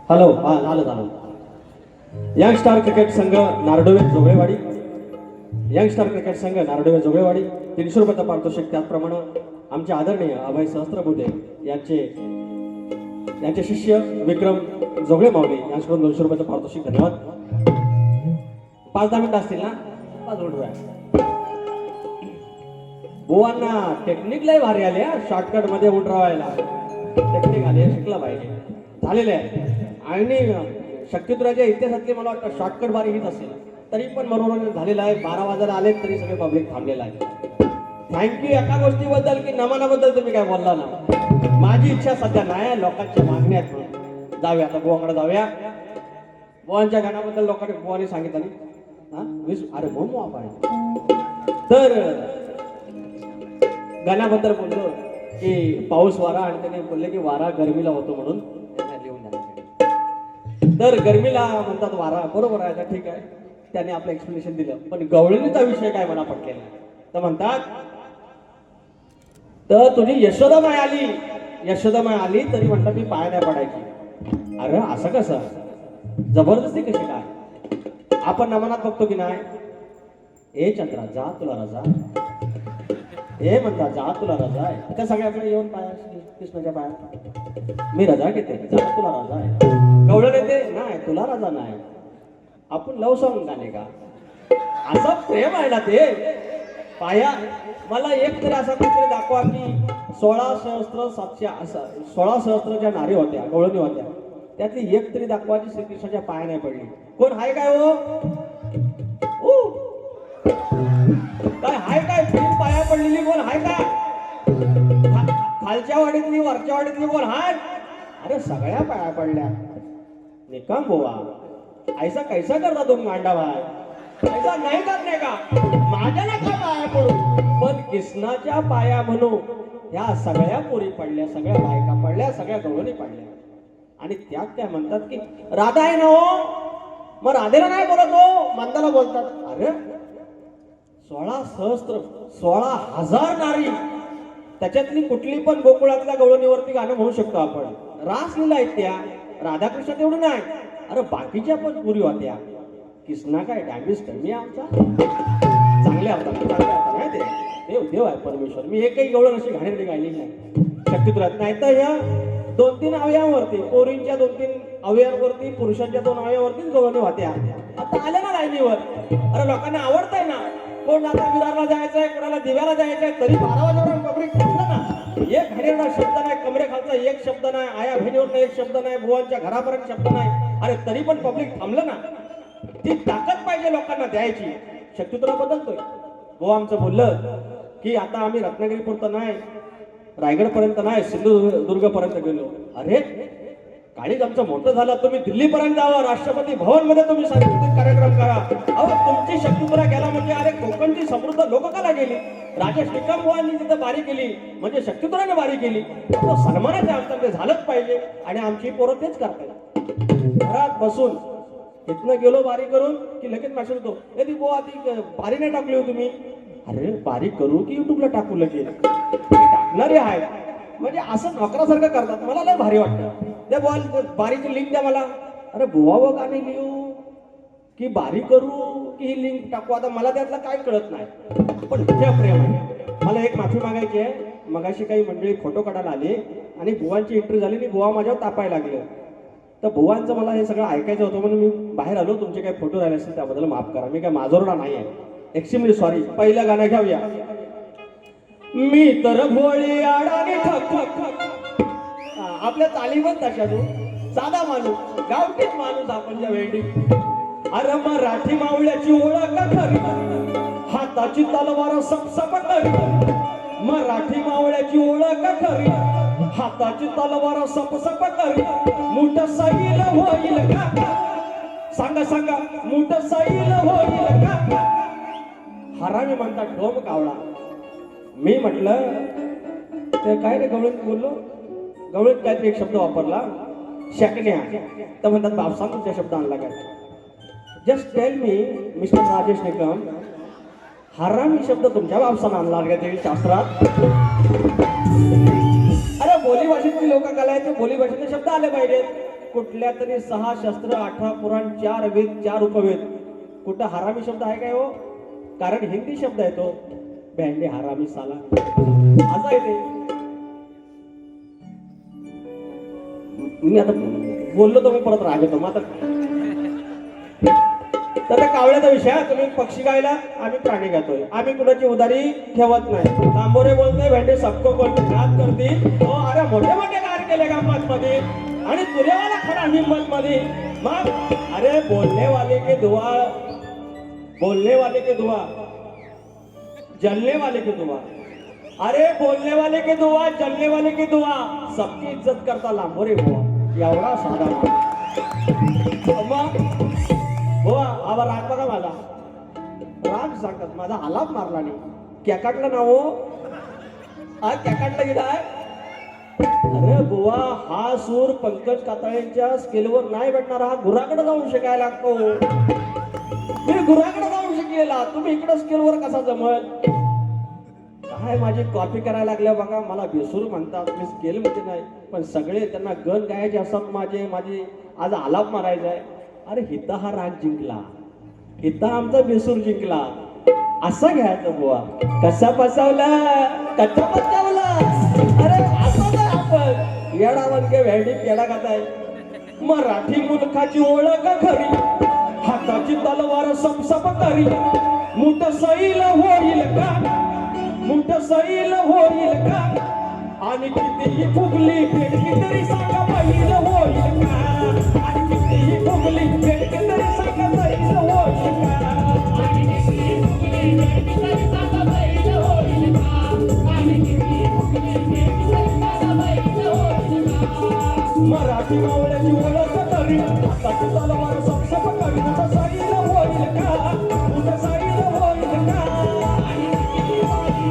Hello, हा झालं. Young star cricket संघ नारडोवे जोगळेवाडी, यंग स्टार क्रिकेट संघ नारडोवे जोगळेवाडी 300 रुपयाचं पारितोषिक. त्याचप्रमाणे आमचे आदरणीय अभय सहस्त्रबुद्धे यांचे शिष्य विक्रम जोगळे माऊली यांच्याकडून 200 रुपयाचं पारितोषिक. धन्यवाद. 5-10 मिनिटं असतील ना? 5 मिनिट. बुवांना टेक्निक लय भारी आले हा, शॉर्टकट मध्ये उठवायला टेक्निक आले, शिकला पाहिजे. झालेले आहे. आणि शक्तितुराच्या इतिहासातली मला वाटतं शॉर्टकट बारी हीच असेल. तरी पण मनोरंजन झालेलं आहे. 12 वाजायला आले तरी सगळे पब्लिक थांबलेलं आहे. थँक्यू एका गोष्टीबद्दल की नमनाबद्दल तुम्ही काय बोलला ना. माझी इच्छा सध्या नाही, लोकांच्या मागण्या आहेत म्हणून. जाऊया आता बुवाकडे जाऊया. बुवांच्या गाण्याबद्दल लोकांनी बुवाने सांगितलं नाही. अरे मोमो आपण तर गाण्याबद्दल बोललो की पाऊस वारा, आणि त्याने बोलले की वारा गरमीला होतो म्हणून लिहून द्या. तर गरमीला म्हणतात वारा, बरोबर आहे. ठीक आहे, त्याने आपलं एक्सप्लेनेशन दिलं. पण गवळणीचा विषय काय मला पटलेला. तर म्हणतात तर तुझी यशोदामाय आली तरी म्हणतात मी पाय नाही पडायची. अरे असं कसं, जबरदस्ती कशी काय? आपण नमनात बघतो की नाही, ए चंद्रा जा तुला रजा, हे म्हणतात जा तुला रजा आहे. त्या सगळ्याकडे येऊन पाया कृष्णाच्या पाया मी रजा घेते, जा तुला रजा आहे. गवळण येते नाही, तुला रजा नाही. आपण लव सॉंग गाणे का? असं प्रेम आहे ना ते पाया. मला एक तरी असा कुठे दाखवा की 16 सहस्त्र ज्या नारी होत्या, गवळणी होत्या, त्यातली एक तरी दाखवा जी श्रीकृष्णाच्या पाया नाही पडली. कोण हाय काय हो? काय हाय काय? पाया पडलेली कोण हाय का? खालच्या वाडीतली वरच्या वाडीतली कोण हाय? अरे सगळ्या पाया पडल्या. निकम बोवा ऐसा कैसा करता तुम मांडा भाई, ऐसा नाही करणे का? माझ्या नका पाया पडू, पण कृष्णाच्या पाया म्हणू. ह्या सगळ्या पोरी पडल्या, सगळ्या बायका पडल्या, सगळ्या गवळणी पडल्या. आणि त्यात काय म्हणतात की राधा आहे ना हो, मग राधेला नाही बोलत हो, मंदाला बोलतात. अरे 16,000 नारी, त्याच्यातली कुठली पण गोकुळातल्या गवळणीवरती गाणं म्हणू शकतो आपण. रासलीला आहेत त्या, राधाकृष्ण तेवढं नाही. अरे बाकीच्या पण पुरी होत्या. कृष्णा काय डॅमेज कमी आमचा, चांगले होता नाही ते. देव आहे परमेश्वर. मी एकही गवळण अशी घाणेरडी गायली नाही शक्तितुरात. नाही तर ह्या 2-3 अवयवांवरती, पोरींच्या 2-3 अवयवांवरती, पुरुषांच्या 2 अवयवांवरतीच गवळणी होत्या. आता आल्या ना लाईनीवर. अरे लोकांना आवडतंय ना. कोण आता विरारला जायचंय, कोणाला दिव्याला जायचंय, तरी 12 वाजेवर पब्लिक थांबलं ना. एक घाणेरडा शब्द नाही, कमरेखालचा एक शब्द नाही, आया बहिणीवर एक शब्द नाही, बुवांच्या घरापर्यंत शब्द नाही. अरे तरी पण पब्लिक थांबलं ना. ती ताकद पाहिजे लोकांना द्यायची. शक्तितुरा बदलतोय. बुवा आमचं बोललं की आता आम्ही रत्नागिरीपुरतं नाही, रायगड पर्यंत नाही, सिंधुदुर्ग पर्यंत गेलो. अरे काळीज आमचं मोठं झालं, तुम्ही दिल्लीपर्यंत जावं, राष्ट्रपती भवन मध्ये तुम्ही सांस्कृतिक कार्यक्रम करा. अहो तुमची शक्तितुरा गेला म्हणजे अरे कोकणची समृद्ध लोककला गेली. राजा श्रीकांतबुवांनी तिथं बारी केली म्हणजे शक्तितुराने बारी केली. तो सन्मानाचे आमच्याकडे झालंच पाहिजे. आणि आमची पोरं तेच करतात. घरात बसून इथनं गेलो बारी करून की लगेच मेसेज होतो, ए ती बुवा ती बारी नाही टाकली हो तुम्ही. अरे बारी करू की युट्यूबला टाकू लगेच? टाकणारे आहे म्हणजे असं नोकरासारखं करतात. मला लय भारी वाटतं. त्या बुवा बारीची लिंक द्या मला. अरे बुवा व गाणी लिहू की बारी करू की ही लिंक टाकू, आता मला त्यातलं काय कळत नाही. पण तुझ्या प्रेम आहे. मला एक माफी मागायची आहे. मगाशी काही मंडळी फोटो काढायला आली आणि बुवांची एंट्री झाली आणि बुवा माझ्यावर तापायला लागले. तर बुवांचं मला हे सगळं ऐकायचं होतं म्हणून मी बाहेर आलो. तुमचे काही फोटो राहिले असतील त्याबद्दल माफ करा. मी काय माजोरडा नाही आहे. Extremely sorry. पहिलं गाणं घेऊया. मी तर भोळी आडाने ठक ठक ठक. आपल्या तालीमच तशा तू साधा माणूस, गावठीच माणूस आपण ज्या वेळी. अरे मराठी मावळ्याची ओळख खरी, हाताची तलवार सपसप करी. मराठी मावळ्याची ओळख खरी, हाताची तलवार सपसप करी. मुठ सैल होईल का? सांगा मुठ सैल होईल का? हरामी म्हणतात ढोम कावळा. मी म्हटलं ते काय रे गवळण बोललो, गवळीत काहीतरी एक शब्द वापरला, शकण्या. तर म्हणतात बापसा तुमचा शब्द आणला काय? Just tell me mister Rajesh Nikam, हरामी शब्द तुमच्या बापसानं आणला का ते शास्त्रात? अरे बोली भाषेतली लोककला आहे, ते बोली भाषेतले शब्द आले पाहिजेत. कुठल्या तरी 6 शस्त्र, 18 पुराण, 4 वेद, 4 उपवेद, कुठं हरामी शब्द आहे काय हो? कारण हिंदी शब्द आहे तो, भेंडे हरामी साला असा आहे ते. मी आता बोललो तर मी परत राग येतो मग आता. तर त्या कावळ्याचा विषय, तुम्ही पक्षी गायला, आम्ही प्राणी गातोय. आम्ही कुणाची उदारी ठेवत नाही. तांबोरे बोलते भेंडे सबको बोलते नाद करती. हो अरे मोठे मोठे कार्य केले गंमत मध्ये आणि तुझ्यावाला खरा हिम्मत मध्ये. मग अरे बोलने वाले के दुआ, बोलने वाले के दुआ, जलने वाले के दुआ. अरे बोलने वाले के दुआ, जलने वाले के दुआ, सबकी इज्जत करता लांबोरे बुवा. एवढा साधा मग बुवा. आवा राग बघा माझा, राग सांगतात माझा आलाप मारला नाही. कॅकाटला नाव हा कॅकाटला गेलाय. अरे बुवा हा सूर पंकज कातळेंच्या स्केलवर नाही भेटणार. हा गुराकडे जाऊन शिकायला लागतो. मी गुराकडे जाऊन शिकलेला, तुम्ही इकडे स्केलवर कसा जमल? काय माझी कॉपी करायला लागल्या बघा. मला बेसूर म्हणतात, मी स्केल मध्ये नाही. पण सगळे त्यांना गण गायचे असतात माझी आज आलाप मारायचा आहे. अरे हिता हा राग जिंकला, हिता आमचा बेसूर जिंकला, असा घ्यायचं बुवा. कसा फसवला, कसा बचावला. अरे असं नाही आपण येडा बनके भेंडी पेडा खाताय. मराठी मुलखाची ओळख खरी, हाताची तलवार समसप करी. मुठ सैल होईल का, मुठ सैल होईल का, आणि कितीही फुगली भेटली तरी सांगा पहिल होईल का. आणि कितीही फुगली भेटली तरी सांगा पहिल होईल का. आणि कितीही फुगली भेटली तरी सांगा पहिल होईल का. आणि कितीही फुगली भेटली तरी सांगा पहिल होईल का. मराठी मावळ्याची ओळख तरी, हाताची तलवार समसप करी. मुठ सैल होईल का, मुठ सैल होईल का. आणि कितीही फुगली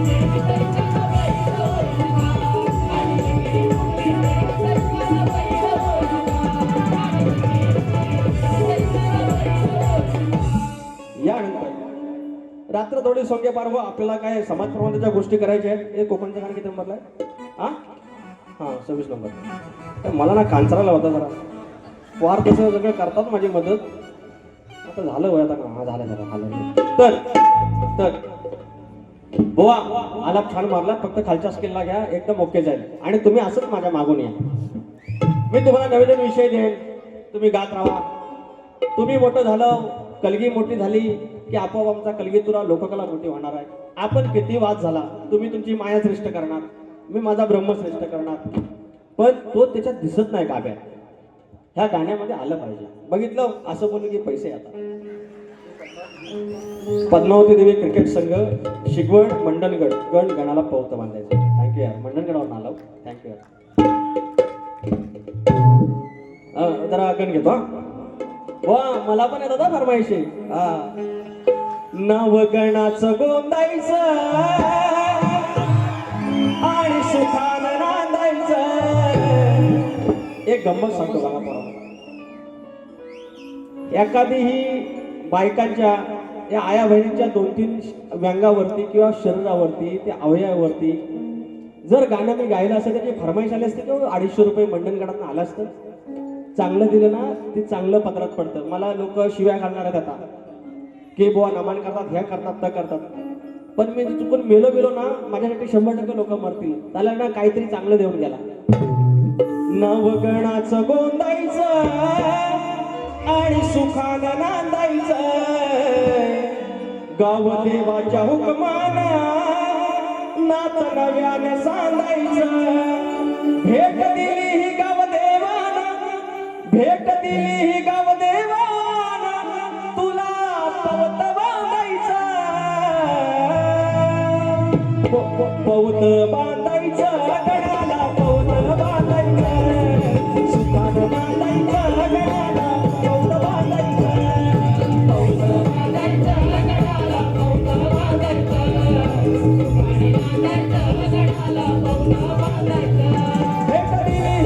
भेटली तरी सांगा पहिल होईल का. यानंतर रात्र थोडी सोंगे पारव. आपल्याला काय समाज प्रबंधाच्या गोष्टी करायच्या आहेत. हे कोकणचं गाणं किती नंबरला आहे? हा 26 नंबर. मला ना कांचराला होता जरा वार तसं सगळं करतात माझी मदत. आता झालं वय आता का झालं. तर बुवा आलाप छान मारला. फक्त खालच्या स्केलला घ्या, एकदम ओके जाईल. आणि तुम्ही असंच माझ्या मागून या. मी तुम्हाला नवीन नवीन विषय देईन, तुम्ही गात राहा. तुम्ही मोठं झालं, कलगी मोठी झाली की आपोआप आमचा कलगीतुरा लोककला मोठी होणार आहे. आपण किती वाद झाला, तुम्ही तुमची माया श्रेष्ठ करणार, मी माझा ब्रह्म श्रेष्ठ करणार. पण तो त्याच्यात दिसत नाही गाभ्यात. ह्या गाण्यामध्ये आलं पाहिजे. बघितलं असं बोलू की पैसे आता. पद्मावती देवी क्रिकेट संघ शिगवण मंडणगड गण गणाला पवत बांधायचं. थँक्यू यार, मंडणगडावर आलो. थँक्यू यार. जरा गण घेतो. वा मला पण येत होता फरमाईशी. नवगणाचं गोंदायचं आणि सुखानं नांदायचं. एक गंमत सांगतो बघा परवा. एखादीही बायकांच्या या आया बहिणींच्या 2-3 व्यंगावरती किंवा शरीरावरती त्या अवयवावरती जर गाणं मी गायलं असं त्याची फरमाईश आली असते किंवा 250 रुपये मंडणगडातनं आलं असतं. चांगलं दिलं ना ते चांगलं पत्रात पडतं. मला लोक शिव्या घालणार आहेत आता की बुवा नमान करतात, ह्या करतात, त्या करतात. पण मी चुकून मेलो ना माझ्यासाठी 100% लोक मरतील. त्याला ना काहीतरी चांगलं देऊन गेला. नवगणाचं गोंदायचं आणि सुखानं नांदायचं. गाव देवाच्या हुकमाना नात नव्याने सांगायचं. भेट दिली ही गाव देवाना, भेट दिली ही गाव देवाना, तुला पवत बांधायचं. पवत बांधायचं गडाला, पवत बांधायचं. सुखानं बांधायचं गडाला, पवत बांधायचं. पवत बांधायचं गडाला, पवत बांधायचं. भेट दिली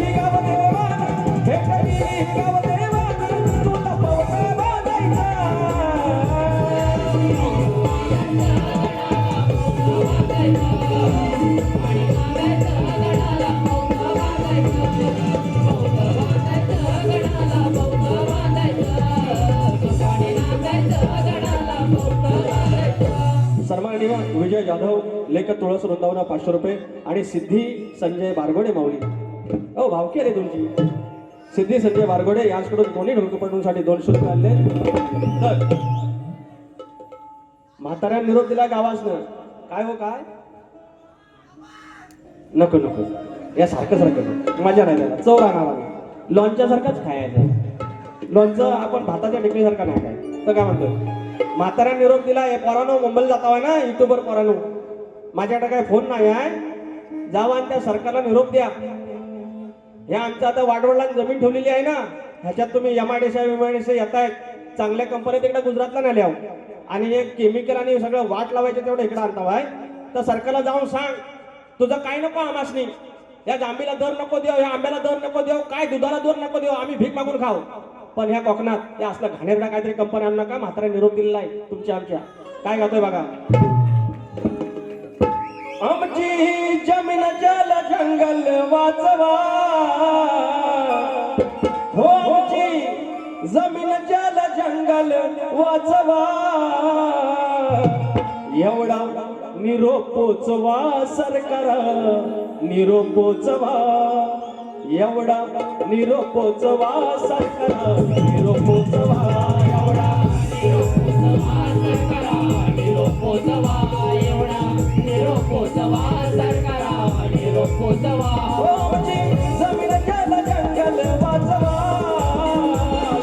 जाधव लेख तुळस वृंदावना 500 रुपये आणि सिद्धी संजय बारगोडे माऊली हो भावकी आले तुमची सिद्धी संजय बारगोडे यांच्याकडून दोन्ही ढोलकपटूंसाठी 200 रुपये आणले. तर म्हाताऱ्या निरोप दिला गावासनं काय हो काय नको नको या सारखं सारखं मजा नाही त्याला चव राहणार नाही लोणच्यासारखंच खायचं लोणचं आपण भाताच्या टिकलीसारखं नाही काय तर काय म्हणतो म्हाताऱ्या निरोप दिला हे पोरानो मुंबईला जाता ना युट्यूबर पोरानो माझ्याकडे काय फोन नाही आहे जावा आणि त्या सरकारला निरोप द्या हे आमचं आता वाडवडला जमीन ठेवलेली आहे ना ह्याच्यात तुम्ही एमआयडीसी येतायत चांगल्या कंपन्या तिकडे गुजरातला नेल्या आणि एक केमिकल आणि सगळं वाट लावायचं तेवढं इकडे आणतावाय तर सरकारला जाऊन सांग तुझं काय नको आमासनी या जांबीला दर नको देऊ या आंब्याला दर नको देऊ काय दुधाला दर नको देऊ आम्ही भीक मागून खाऊ पण ह्या कोकणात या असलं घाणेरडा काहीतरी कंपनी आणू नका म्हातारा निरोप दिलेला आहे तुमच्या आमच्या काय गातोय बघा आमची जमीन जल जंगल वाचवा हो आमची जमीन जल जंगल वाचवा एवढा निरोप पोचवा सरकार निरोप पोचवा एवढा निरोप पोचवा सरकार निरोप पोचवा एवढा निरोप पोचवा सरकार निरोप पोचवा एवढा निरोप पोचवा सरकार निरोप पोचवा जमीन जल जंगल वाचवा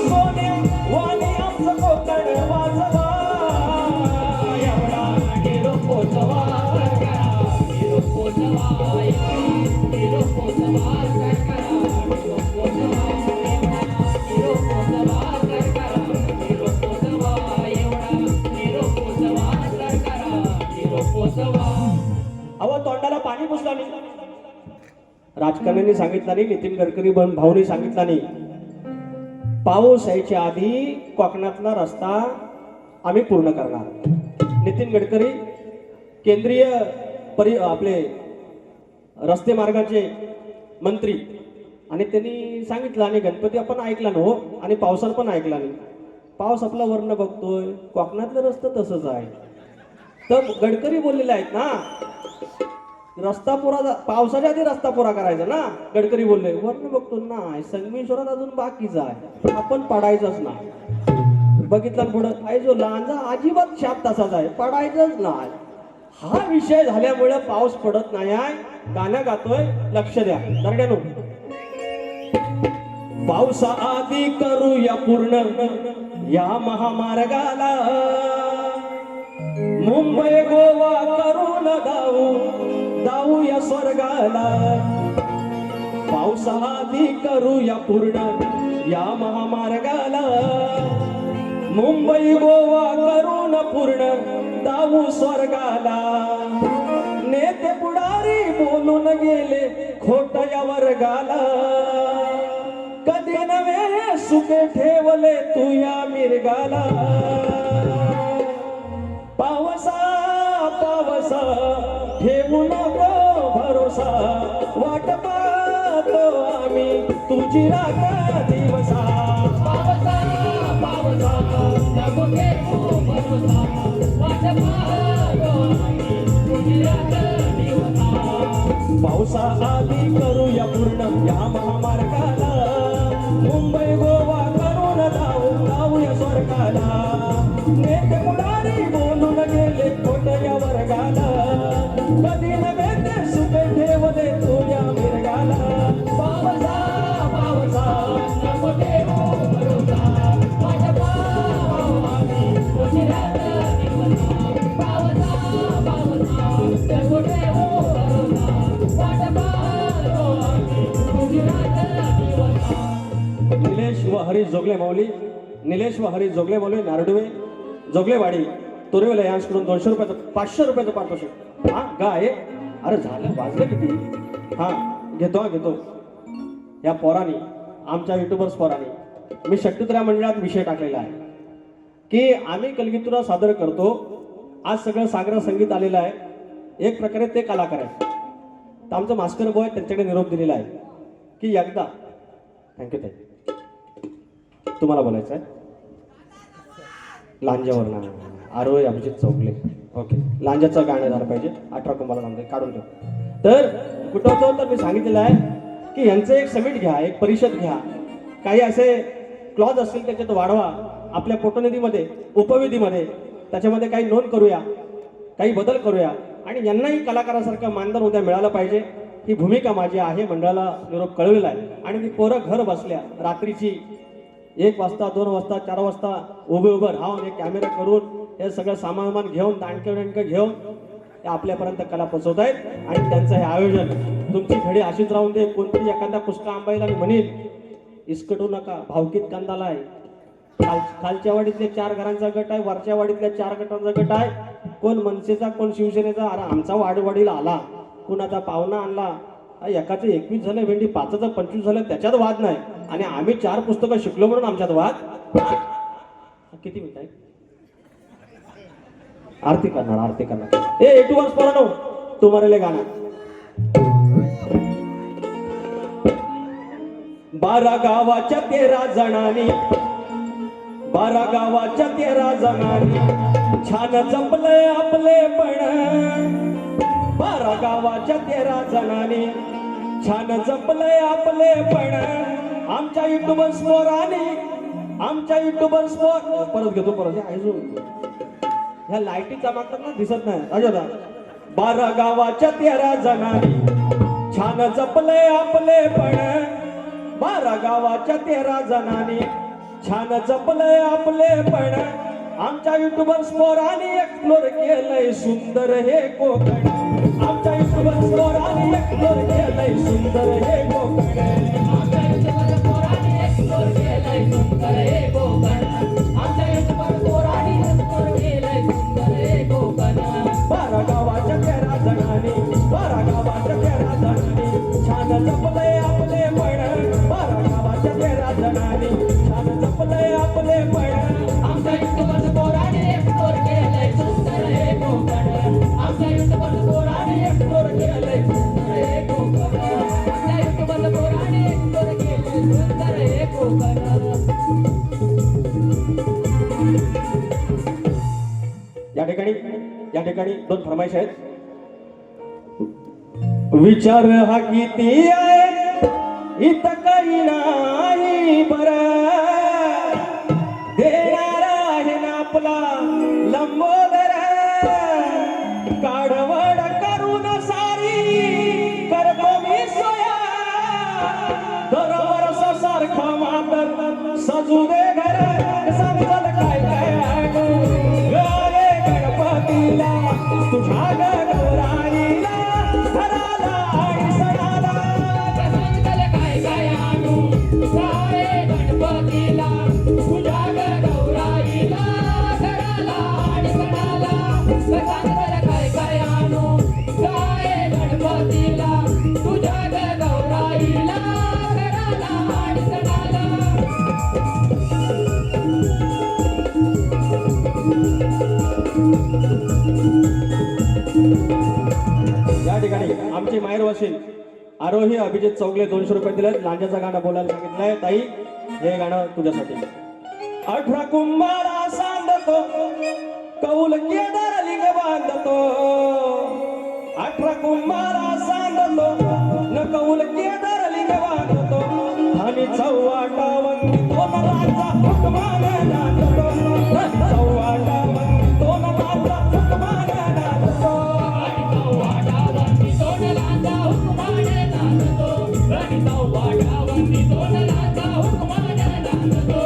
सोने वाणी आमचं कोकण वाचवा एवढा निरोप पोचवा सरकार निरोप पोचवा निरोप पोचवा सरकार निरोप पोचवा निरोप पोचवा सरकार निरोप पोचवा एवढा निरोप पोचवा सरकार निरोप पोचवा अहो तोंडाला पाणी पुसला नाही राजकारण्यांनी सांगितलं नाही नितीन गडकरी भाऊनी सांगितलं नाही पाऊस यायच्या आधी कोकणातला रस्ता आम्ही पूर्ण करणार नितीन गडकरी केंद्रीय आपले रस्ते मार्गाचे मंत्री आणि त्यांनी सांगितलं आणि गणपती आपण ऐकला ना हो आणि पावसानं पण ऐकला नाही पाऊस आपला वर्ण बघतोय कोकणातलं रस्ता तसंच आहे तर गडकरी बोललेले आहेत ना रस्ता पुरा पावसाच्या आधी रस्ता पुरा करायचा ना गडकरी बोलले वर्ण बघतो नाही संगमेश्वरात अजून बाकीचा आहे आपण पडायचंच नाही बघितलं पुढं काय जो लांजा अजिबात शाप तसाच आहे पडायचंच नाही हा विषय झाल्यामुळे पाऊस पडत नाही आहे गाणं गातोय लक्ष द्या दरड्यानो पावसाआधी करूया पूर्ण या महामार्गाला मुंबई गोवा करून दाऊया स्वर्गाला पावसाआधी करूया पूर्ण या महामार्गाला मुंबई गोवा करून पूर्ण दाऊ स्वर्गाला नेते पुढारी बोलून गेले खोट या वर्गाला कधी नवे सुखे ठेवले तू या मिरगाला पावसा पावसा ठेवू नको भरोसा वाट पाहतो आम्ही तुझी रात दिवसा पावसा पावसा नको ठेवू भरोसा वाट पाहतो आम्ही तुझी रात दिवसा पावसा आधी करूया पूर्ण या महामार्गाला मुंबई गोवा करून दाऊया स्वर्गाला नेते पुढारी बोलून गेले खोट या वर्गाला कधी नव्हे ते सुख ठेवले तुझ्या मिरगाला पावसा पावसा नको ठेवू भरोसा वाट पाहतो आम्ही तुझी रात दिवसा पावसा पावसा नको ठेवू भरोसा वाट पाहतो आम्ही तुझी रात दिवसा निलेश व हरीश जोगले माऊली निलेश व हरीश जोगले माऊली नारडवे जोगलेवाडी तोरेवला यांच्याकडून 200 रुपयाचं 500 रुपयाचं पारितोषिक हा गाय अरे झालं वाजलं किती हा घेतो या पोरानी आमच्या युट्यूबर्स पोरानी मी शक्तित्रा मंडळात विषय टाकलेला आहे की आम्ही कलगीतुरा सादर करतो आज सगळं सागरा संगीत आलेलं आहे एक प्रकारे ते कलाकार आहेत तर आमचं मास्टर बॉय त्यांच्याकडे निरोप दिलेला आहे की एकदा थँक्यू तुम्हाला बोलायचं आहे लांजावर ना आरोय अभिजित चौगले ओके, लांजाचं गाणं झालं पाहिजे. 18 कुंभाला नांदे काढून ठेव. तर कुठं होतं तर मी सांगितलेलं आहे की यांचं एक समिट घ्या, एक परिषद घ्या, काही असे क्लॉज असतील त्याच्यात वाढवा, आपल्या पोटनिधीमध्ये उपविधीमध्ये त्याच्यामध्ये काही नोंद करूया, काही बदल करूया आणि यांनाही कलाकारासारखं मानधन उद्या मिळालं पाहिजे. ही भूमिका माझी आहे. मंडळाला निरोप कळवलेला आहे आणि ती पोरं घर बसल्या रात्रीची 1 वाजता 2 वाजता 4 वाजता उभं राहून एक कॅमेरा करून हे सगळं सामान घेऊन दांडकं घेऊन ते आपल्यापर्यंत कला पोचवत आहेत आणि त्यांचं हे आयोजन तुमची घडी अशीच राहून दे. कोणतरी एखादा पुष्का आंबाईला म्हणेल इसकटू नका, भावकीत कांदाला आहे. खालच्या वाडीतले 4 घरांचा गट आहे, वरच्या वाडीतल्या 4 गटांचा गट आहे. कोण मनसेचा कोण शिवसेनेचा. अरे आमचा वाडीला आला, कुणाचा पाहुणा आणला, एकाचं 21 झालं भेंडी, 5चं 25 झालं, त्याच्यात वाद नाही. आणि आम्ही 4 पुस्तकं शिकलो म्हणून आमच्यात वाद. किती मिनिट आहे? आरती करणार. ए टू वर्स पोरांनो, तुम्हाला गाणं 12 गावाच्या 13 जणांनी, 12 गावाच्या 13 जणांनी छान जपले आपलेपण. 12 गावाच्या 13 जणांनी छान जपले आपलेपण. आमच्या युट्यूबर्स पोरांनी, आमच्या युट्यूबर्स परत घेतो ह्या लाईटी चमकतात ना, दिसत नाही अजोदा. 12 गावाच्या 13 जणांनी छान जपले आपलेपण. 12 गावाच्या 13 जणांनी छान जपले आपलेपण. आमच्या युट्यूबर्स पोरांनी एक्सप्लोर केलंय सुंदर हे कोकण. आमच्या युट्यूबर्स पोरांनी एक्सप्लोर केलंय सुंदर हे कोकण. आमच्या युट्यूबर्स पोरांनी एक्सप्लोर केलंय सुंदर हे कोकण. आमच्या युट्यूबर्स पोरांनी एक्सप्लोर केलंय सुंदर हे कोकण. 12 गावाच्या 13 जणांनी, 12 गावाच्या 13 जणांनी छान जपलंय आपलेपण. 12 गावाच्या 13 जणांनी छान जपलंय आपलेपण. आमच्या युट्यूबर्स पोरांनी एक्सप्लोर केलंय सुंदर हे कोकण. आमच्या युट्यूबर्स पोरांनी एक्सप्लोर केलंय सुंदर हे कोकण. आमच्या युट्यूबर्स पोरांनी एक्सप्लोर केलंय सुंदर हे कोकण. या ठिकाणी 2 फरमाईश आहेत. विचार हा किती आहे इथं काही नाही बरं. देणारा आहे ना आपला लंबोदर. काढवड करून सारी करतो मी सोया. दरवर्ष सारखं मातर सजू दे घर. समजल काय काय आणू गावे गणपतीला तुझ्या गौराईला घराला आणि सणाला. समजल काय काय आणू गावे गणपतीला तुझ्या गौराईला घराला आणि सणाला. समजल काय काय आणू गावे गणपतीला तुझ्या गौराईला घराला आणि सणाला. या ठिकाणी आमची माहेर वशील आरोही अभिजित चौगले 200 रुपये दिले. लांजाचं गाणं बोलायला सांगितलंय. ताई हे गाणं तुझ्यासाठी. 18 कुंभारा सांडतो कौल केदार लिंग बांधतो. 18 कुंभारा सांडतो न कौल केदार लिंग बांधतो. आणि 44 वंदितो नराचा हुकमाने नाचतो. 44 वंदितो नराचा हुकमाने नाचतो.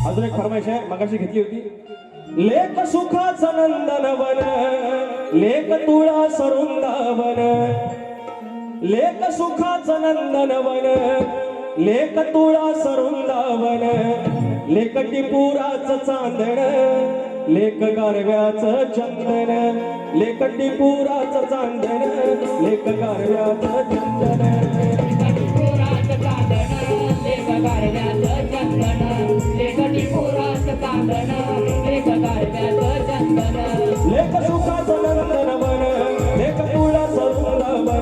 अजून एक फरमाईश आहे, मगाशी घेतली होती. लेख सुखाचं नंदनवन, लेख तुळा सरुंदावन. लेख सुखाचं नंदनवन, लेख तुळा सरुंदावन. लेख टिपुराचं चांदण, लेख गारव्याचं चंदन. लेख टिपुराचं चांदन, लेख गारव्याचं चंदन. लेख गारव्याचं चंदन, लेख टिपुराचं चांदन, लेख गारव्याचं चंदन. लेख सुखाचं नंदनवन, लेख तुळा सरुंदावन.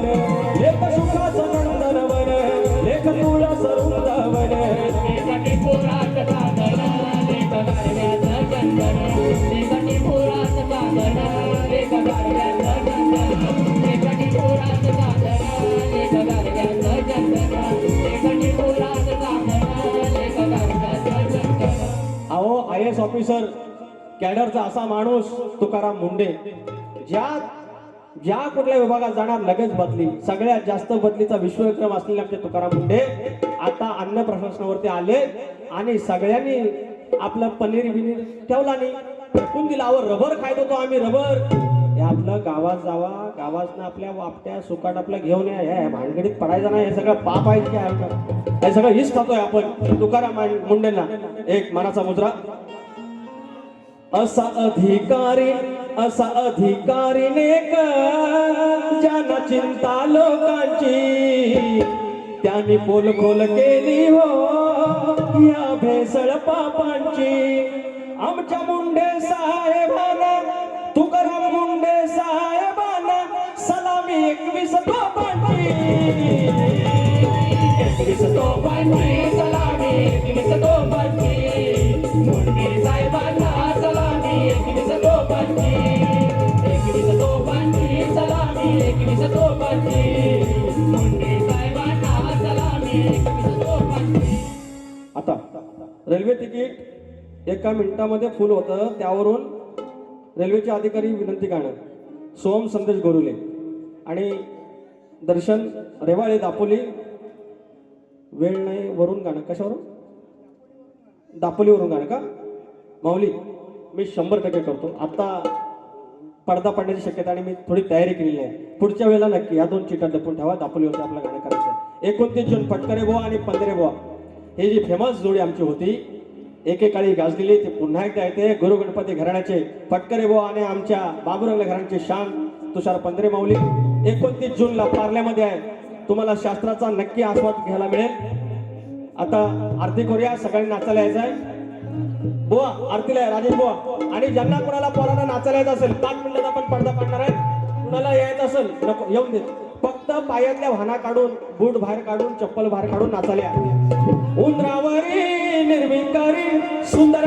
IAS ऑफिसर कॅडरचा असा माणूस तुकाराम मुंडे, ज्या कुठल्या विभागात जाणार लगेच बदली, सगळ्यात जास्त बदलीचा विश्वविक्रम असलेले आमचे तुकाराम मुंडे आता अन्न प्रशासनावरती आले आणि सगळ्यांनी आपलं पनीर बिनीर ठेवला नाही, फेकून दिला. रबर खायत होतो आम्ही, रबर. हे आपलं गावात जावा, गावात आपल्या वापट्या सुकाट आपलं घेऊन या, हे भानगडीत पडायचं नाही. हे सगळं पाप आहे की हे सगळं हिच खातोय आपण तुकाराम मुंडेंना. एक मनाचा मुद्रा. असा अधिकारी नेक ज्यांना चिंता लोकांची, त्यांनी पोलखोल केली हो या भेसळ पापांची. आमच्या मुंडे साहेबांना, तुकाराम मुंडे साहेबांना सलामी 21 तोफांची. 21 तोफांची सलामी, 21 तोफांची. मुंडे साहेबांना सलामी 21 तोफांची. 21 तोफांची सलामी, 21 तोफांची. मुंडे साहेबांना सलामी 21 तोफांची. आता रेल्वे तिकीट एका मिनिटामध्ये फुल होतं, त्यावरून रेल्वेचे अधिकारी विनंती करणार सोम संदेश गोरुले आणि दर्शन रेवाळे दापोली. वेळ नाही वरून गाणं, कशावरून? दापोलीवरून गाणं का माऊली? मी 100% करतो. आता पडदा पडण्याची शक्यता आणि मी थोडी तयारी केलेली आहे. पुढच्या वेळेला नक्की या 2 चिठ्ठ्या जपून ठेवा. दापोलीवरती आपलं गाणं करायचं. 29 जून फटकरे बुवा आणि पंधरे बुवा हे जी फेमस जोडी आमची होती, एकेकाळी गाजलेली, ते पुन्हा एकदा येते. गुरु गणपती घराण्याचे फटकरे बुवा आणि आमच्या बाबुरंग घराण्याचे शान तुषार पंधरे माऊली. 29 जूनला पार्ल्यामध्ये आहे. तुम्हाला शास्त्राचा नक्की आस्वाद घ्यायला मिळेल. आता आरती करूया, सगळ्यांनी नाचायला यायचं आहे. बुवा आरतीला आहे राजेश बुवा. आणि ज्यांना कोणाला पोरांना नाचायला येत असेल 5 मिनिटात आपण पडदा पाडणार आहे. कुणाला यायचं असेल नको येऊन देत, फक्त पायातल्या वाहना काढून, बूट बाहेर काढून, चप्पल बाहेर काढून नाचायला. उंदरावरी निर्विकारी सुंदर